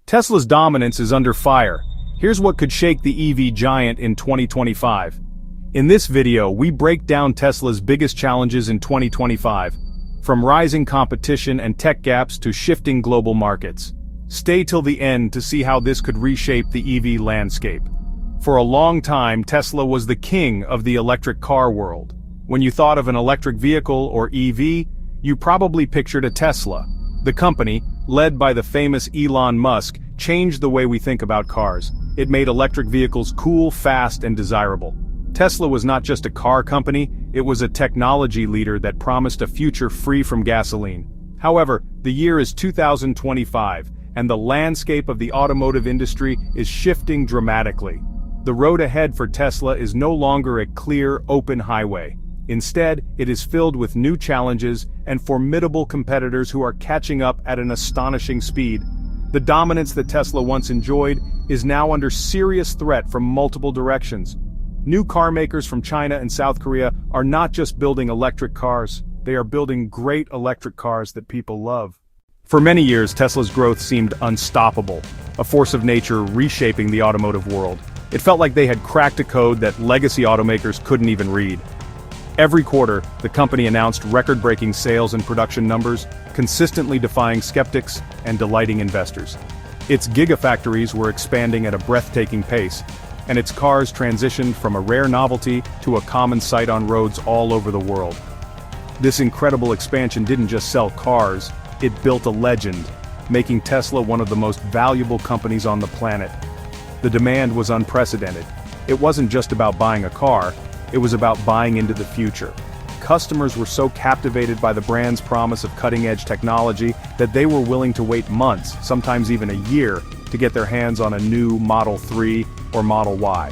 Tesla's dominance is under fire. Here's what could shake the EV giant in 2025. In this video, we break down Tesla's biggest challenges in 2025, from rising competition and tech gaps to shifting global markets. Stay till the end to see how this could reshape the EV landscape. For a long time, Tesla was the king of the electric car world. When you thought of an electric vehicle or EV, you probably pictured a Tesla. The company, led by the famous Elon Musk, changed the way we think about cars. It made electric vehicles cool, fast, and desirable. Tesla was not just a car company, it was a technology leader that promised a future free from gasoline. However, the year is 2025, and the landscape of the automotive industry is shifting dramatically. The road ahead for Tesla is no longer a clear, open highway. Instead, it is filled with new challenges and formidable competitors who are catching up at an astonishing speed. The dominance that Tesla once enjoyed is now under serious threat from multiple directions. New car makers from China and South Korea are not just building electric cars, they are building great electric cars that people love. For many years, Tesla's growth seemed unstoppable, a force of nature reshaping the automotive world. It felt like they had cracked a code that legacy automakers couldn't even read. Every quarter, the company announced record-breaking sales and production numbers, consistently defying skeptics and delighting investors. Its gigafactories were expanding at a breathtaking pace, and its cars transitioned from a rare novelty to a common sight on roads all over the world. This incredible expansion didn't just sell cars, it built a legend, making Tesla one of the most valuable companies on the planet. The demand was unprecedented. It wasn't just about buying a car, it was about buying into the future. Customers were so captivated by the brand's promise of cutting-edge technology that they were willing to wait months, sometimes even a year, to get their hands on a new Model 3 or Model Y.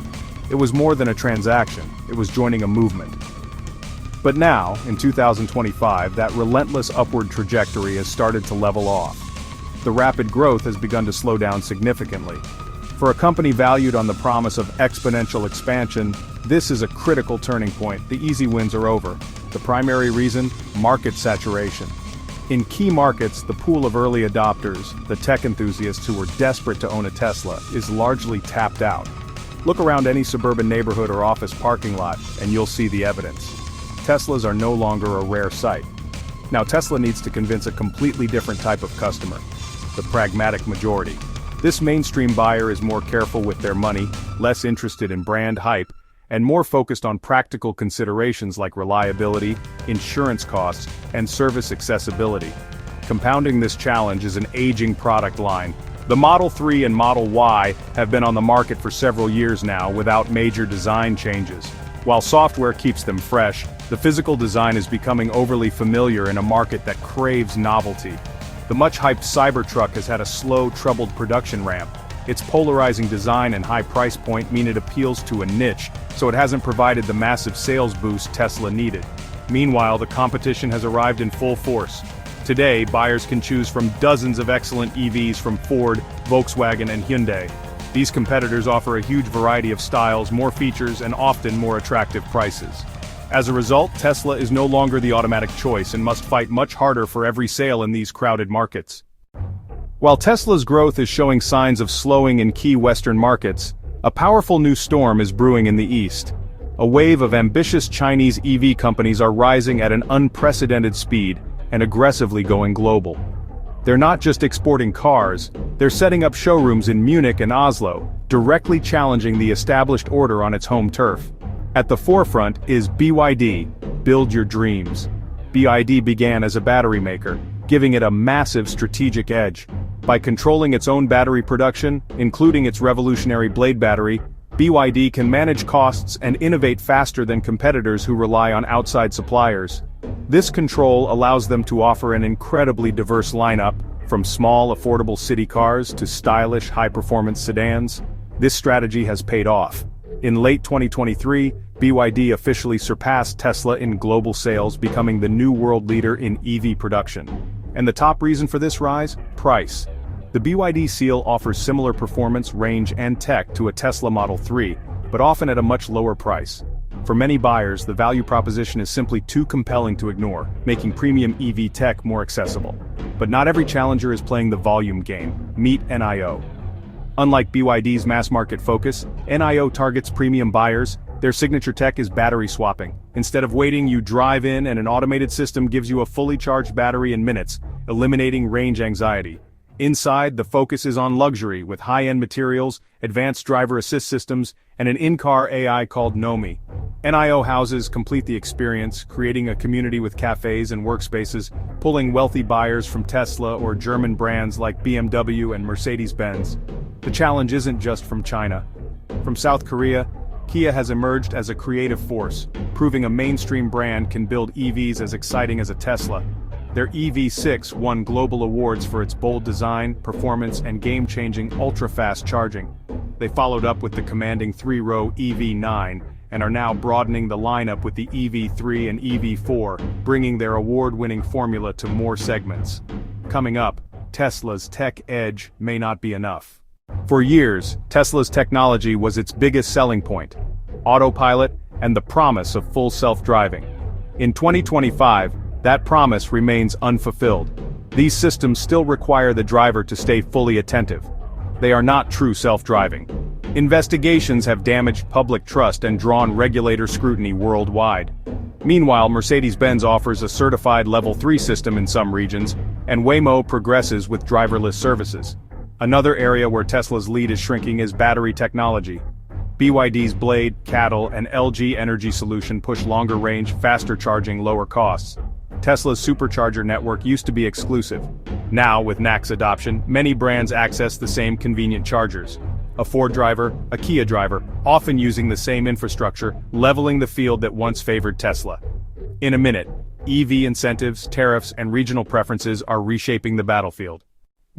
It was more than a transaction, it was joining a movement. But now, in 2025, that relentless upward trajectory has started to level off. The rapid growth has begun to slow down significantly. For a company valued on the promise of exponential expansion, this is a critical turning point. The easy wins are over. The primary reason? Market saturation. In key markets, the pool of early adopters, the tech enthusiasts who were desperate to own a Tesla, is largely tapped out. Look around any suburban neighborhood or office parking lot, and you'll see the evidence. Teslas are no longer a rare sight. Now Tesla needs to convince a completely different type of customer, the pragmatic majority. This mainstream buyer is more careful with their money, less interested in brand hype, and more focused on practical considerations like reliability, insurance costs, and service accessibility. Compounding this challenge is an aging product line. The Model 3 and Model Y have been on the market for several years now without major design changes. While software keeps them fresh, the physical design is becoming overly familiar in a market that craves novelty. The much-hyped Cybertruck has had a slow, troubled production ramp. Its polarizing design and high price point mean it appeals to a niche, so it hasn't provided the massive sales boost Tesla needed. Meanwhile, the competition has arrived in full force. Today, buyers can choose from dozens of excellent EVs from Ford, Volkswagen, and Hyundai. These competitors offer a huge variety of styles, more features, and often more attractive prices. As a result, Tesla is no longer the automatic choice and must fight much harder for every sale in these crowded markets. While Tesla's growth is showing signs of slowing in key Western markets, a powerful new storm is brewing in the East. A wave of ambitious Chinese EV companies are rising at an unprecedented speed and aggressively going global. They're not just exporting cars, they're setting up showrooms in Munich and Oslo, directly challenging the established order on its home turf. At the forefront is BYD, Build Your Dreams. BYD began as a battery maker, giving it a massive strategic edge. By controlling its own battery production, including its revolutionary blade battery, BYD can manage costs and innovate faster than competitors who rely on outside suppliers. This control allows them to offer an incredibly diverse lineup, from small, affordable city cars to stylish, high-performance sedans. This strategy has paid off. In late 2023, BYD officially surpassed Tesla in global sales, becoming the new world leader in EV production. And the top reason for this rise? Price. The BYD seal offers similar performance, range, and tech to a Tesla Model 3, but often at a much lower price. For many buyers, the value proposition is simply too compelling to ignore, making premium EV tech more accessible. But not every challenger is playing the volume game. Meet NIO. Unlike BYD's mass-market focus, NIO targets premium buyers. Their signature tech is battery swapping. Instead of waiting, you drive in and an automated system gives you a fully charged battery in minutes, eliminating range anxiety. Inside, the focus is on luxury, with high-end materials, advanced driver assist systems, and an in-car AI called Nomi. NIO houses complete the experience, creating a community with cafes and workspaces, pulling wealthy buyers from Tesla or German brands like BMW and Mercedes-Benz. The challenge isn't just from China. From South Korea, Kia has emerged as a creative force, proving a mainstream brand can build EVs as exciting as a Tesla. Their EV6 won global awards for its bold design, performance, and game-changing ultra-fast charging. They followed up with the commanding 3-row EV9, and are now broadening the lineup with the EV3 and EV4, bringing their award-winning formula to more segments. Coming up, Tesla's tech edge may not be enough. For years, Tesla's technology was its biggest selling point: Autopilot and the promise of full self-driving. In 2025, that promise remains unfulfilled. These systems still require the driver to stay fully attentive. They are not true self-driving. Investigations have damaged public trust and drawn regulator scrutiny worldwide. Meanwhile, Mercedes-Benz offers a certified Level 3 system in some regions, and Waymo progresses with driverless services. Another area where Tesla's lead is shrinking is battery technology. BYD's Blade, Cattle, and LG Energy Solution push longer range, faster charging, lower costs. Tesla's supercharger network used to be exclusive. Now, with NACS adoption, many brands access the same convenient chargers. A Ford driver, a Kia driver, often using the same infrastructure, leveling the field that once favored Tesla. In a minute, EV incentives, tariffs, and regional preferences are reshaping the battlefield.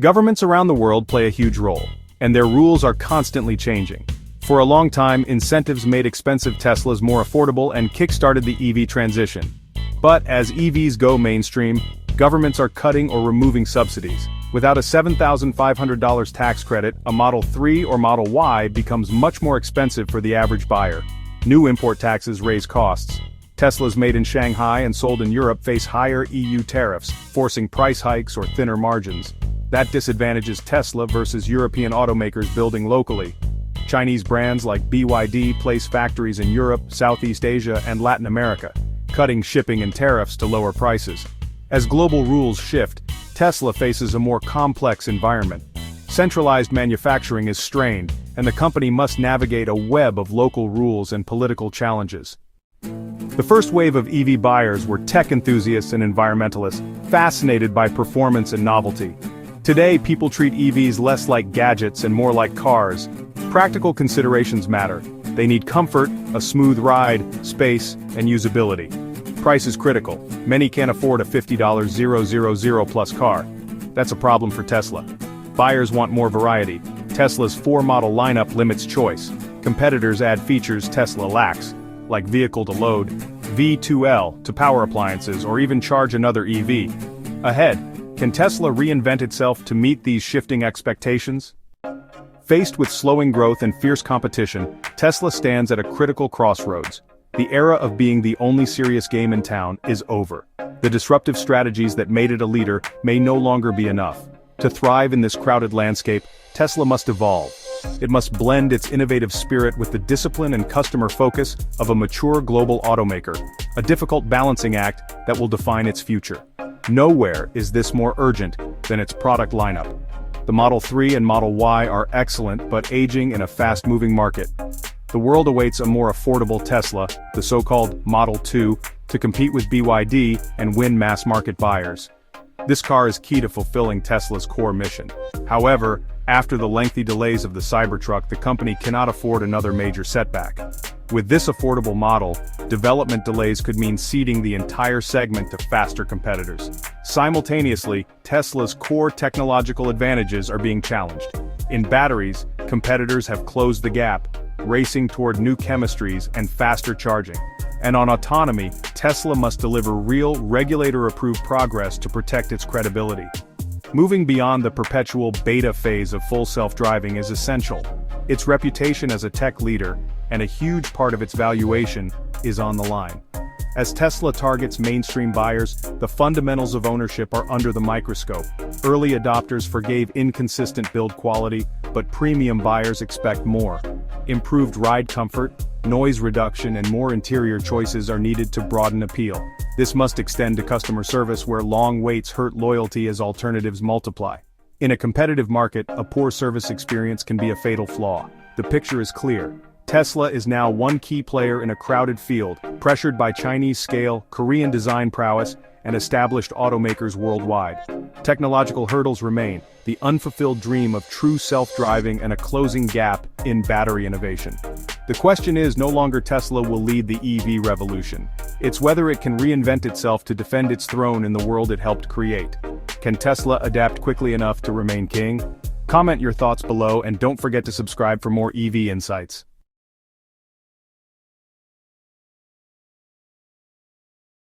Governments around the world play a huge role, and their rules are constantly changing. For a long time, incentives made expensive Teslas more affordable and kickstarted the EV transition. But as EVs go mainstream, governments are cutting or removing subsidies. Without a $7,500 tax credit, a Model 3 or Model Y becomes much more expensive for the average buyer. New import taxes raise costs. Teslas made in Shanghai and sold in Europe face higher EU tariffs, forcing price hikes or thinner margins. That disadvantages Tesla versus European automakers building locally. Chinese brands like BYD place factories in Europe, Southeast Asia, and Latin America, cutting shipping and tariffs to lower prices. As global rules shift, Tesla faces a more complex environment. Centralized manufacturing is strained, and the company must navigate a web of local rules and political challenges. The first wave of EV buyers were tech enthusiasts and environmentalists, fascinated by performance and novelty. Today, people treat EVs less like gadgets and more like cars. Practical considerations matter. They need comfort, a smooth ride, space, and usability. Price is critical. Many can't afford a $50 000 plus car. That's a problem for Tesla. Buyers want more variety. Tesla's 4-model lineup limits choice. Competitors add features Tesla lacks, like vehicle-to-load, V2L to power appliances, or even charge another EV. Ahead, can Tesla reinvent itself to meet these shifting expectations? Faced with slowing growth and fierce competition, Tesla stands at a critical crossroads. The era of being the only serious game in town is over. The disruptive strategies that made it a leader may no longer be enough. To thrive in this crowded landscape, Tesla must evolve. It must blend its innovative spirit with the discipline and customer focus of a mature global automaker, a difficult balancing act that will define its future. Nowhere is this more urgent than its product lineup. The Model 3 and Model Y are excellent but aging in a fast-moving market. The world awaits a more affordable Tesla, the so-called Model 2, to compete with BYD and win mass-market buyers. This car is key to fulfilling Tesla's core mission. However, after the lengthy delays of the Cybertruck, the company cannot afford another major setback. With this affordable model, development delays could mean ceding the entire segment to faster competitors. Simultaneously, Tesla's core technological advantages are being challenged. In batteries, competitors have closed the gap, racing toward new chemistries and faster charging. And on autonomy, Tesla must deliver real, regulator-approved progress to protect its credibility. Moving beyond the perpetual beta phase of full self-driving is essential. Its reputation as a tech leader, and a huge part of its valuation, is on the line. As Tesla targets mainstream buyers, the fundamentals of ownership are under the microscope. Early adopters forgave inconsistent build quality, but premium buyers expect more. Improved ride comfort, noise reduction and more interior choices are needed to broaden appeal. This must extend to customer service where long waits hurt loyalty as alternatives multiply. In a competitive market, a poor service experience can be a fatal flaw. The picture is clear. Tesla is now one key player in a crowded field, pressured by Chinese scale, Korean design prowess, and established automakers worldwide. Technological hurdles remain, the unfulfilled dream of true self-driving and a closing gap in battery innovation. The question is no longer Tesla will lead the EV revolution. It's whether it can reinvent itself to defend its throne in the world it helped create. Can Tesla adapt quickly enough to remain king? Comment your thoughts below and don't forget to subscribe for more EV insights.